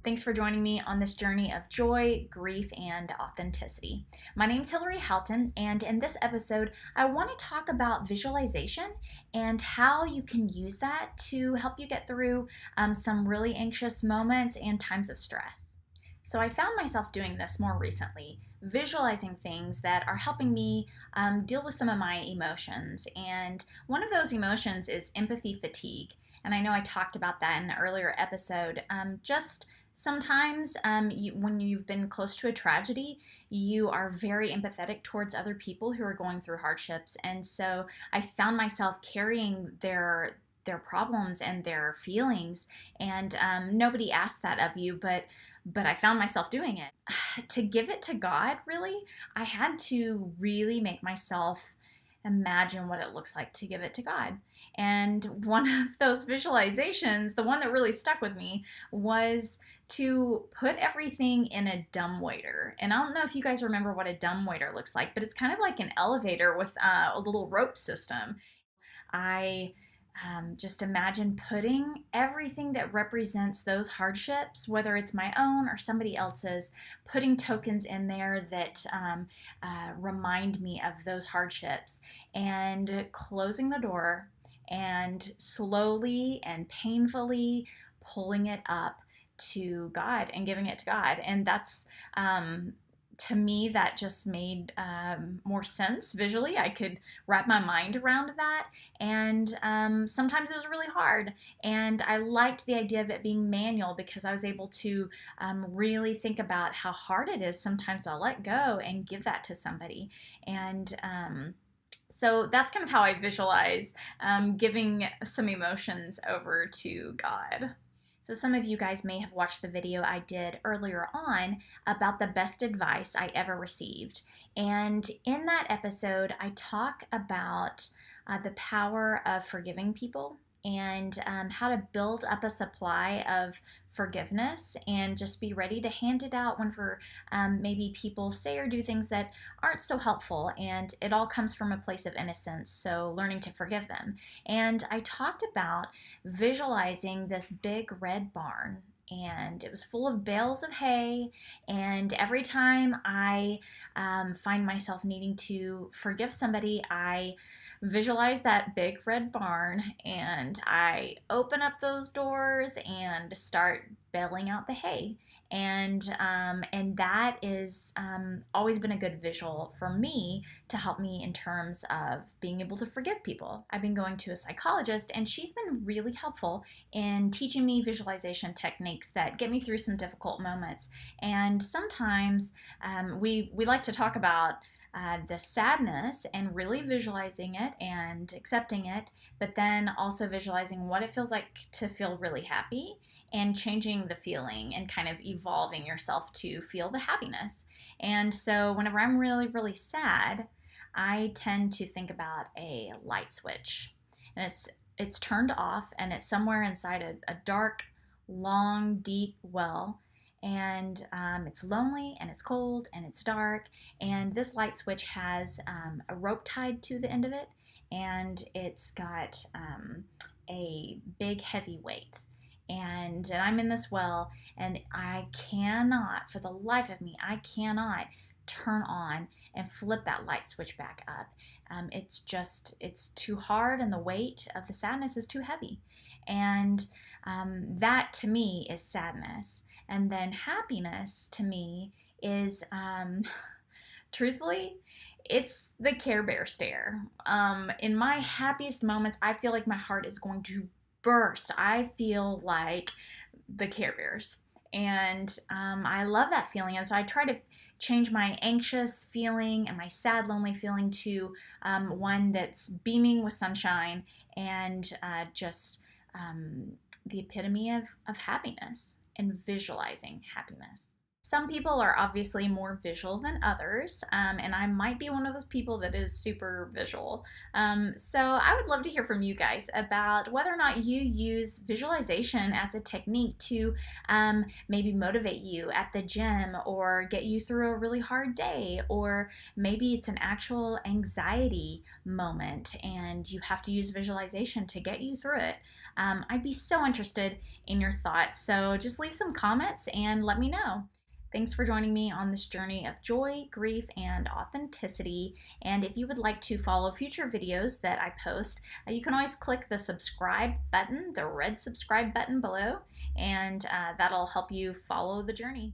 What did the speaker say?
Thanks for joining me on this journey of joy, grief, and authenticity. My name's Hilarie Houghton, and in this episode, I want to talk about visualization and how you can use that to help you get through some really anxious moments and times of stress. So, I found myself doing this more recently, visualizing things that are helping me deal with some of my emotions. And one of those emotions is empathy fatigue. And I know I talked about that in an earlier episode. Just sometimes, when you've been close to a tragedy, you are very empathetic towards other people who are going through hardships, and so I found myself carrying their problems and their feelings, and nobody asked that of you, but I found myself doing it. To give it to God, really, I had to really make myself imagine what it looks like to give it to God. And one of those visualizations, the one that really stuck with me, was to put everything in a dumbwaiter. And I don't know if you guys remember what a dumbwaiter looks like, but it's kind of like an elevator with a little rope system. I just imagine putting everything that represents those hardships, whether it's my own or somebody else's, putting tokens in there that remind me of those hardships, and closing the door and slowly and painfully pulling it up to God and giving it to God. And that's to me, that just made more sense visually. I could wrap my mind around that, and sometimes it was really hard. And I liked the idea of it being manual because I was able to really think about how hard it is sometimes to let go and give that to somebody. And so that's kind of how I visualize giving some emotions over to God. So some of you guys may have watched the video I did earlier on about the best advice I ever received. And in that episode, I talk about the power of forgiving people and how to build up a supply of forgiveness and just be ready to hand it out whenever maybe people say or do things that aren't so helpful. And it all comes from a place of innocence, so learning to forgive them. And I talked about visualizing this big red barn, and it was full of bales of hay. And every time I find myself needing to forgive somebody, I visualize that big red barn, and I open up those doors and start baling out the hay. And that is always been a good visual for me to help me in terms of being able to forgive people. I've been going to a psychologist, and she's been really helpful in teaching me visualization techniques that get me through some difficult moments. And sometimes we like to talk about the sadness and really visualizing it and accepting it, but then also visualizing what it feels like to feel really happy and changing the feeling and kind of evolving yourself to feel the happiness. And so whenever I'm really, really sad, I tend to think about a light switch. And it's turned off, and it's somewhere inside a dark, long, deep well, and it's lonely and it's cold and it's dark, and this light switch has a rope tied to the end of it, and it's got a big heavy weight, and I'm in this well, and I cannot, for the life of me, I cannot turn on and flip that light switch back up. It's too hard, and the weight of the sadness is too heavy. And that to me is sadness. And then happiness to me is, truthfully, it's the Care Bear stare. In my happiest moments, I feel like my heart is going to burst. I feel like the Care Bears. And I love that feeling. And so I try to change my anxious feeling and my sad, lonely feeling to one that's beaming with sunshine and just the epitome of happiness and visualizing happiness. Some people are obviously more visual than others, and I might be one of those people that is super visual. So I would love to hear from you guys about whether or not you use visualization as a technique to maybe motivate you at the gym or get you through a really hard day, or maybe it's an actual anxiety moment and you have to use visualization to get you through it. I'd be so interested in your thoughts, so just leave some comments and let me know. Thanks for joining me on this journey of joy, grief, and authenticity. And if you would like to follow future videos that I post, you can always click the subscribe button, the red subscribe button below, and that'll help you follow the journey.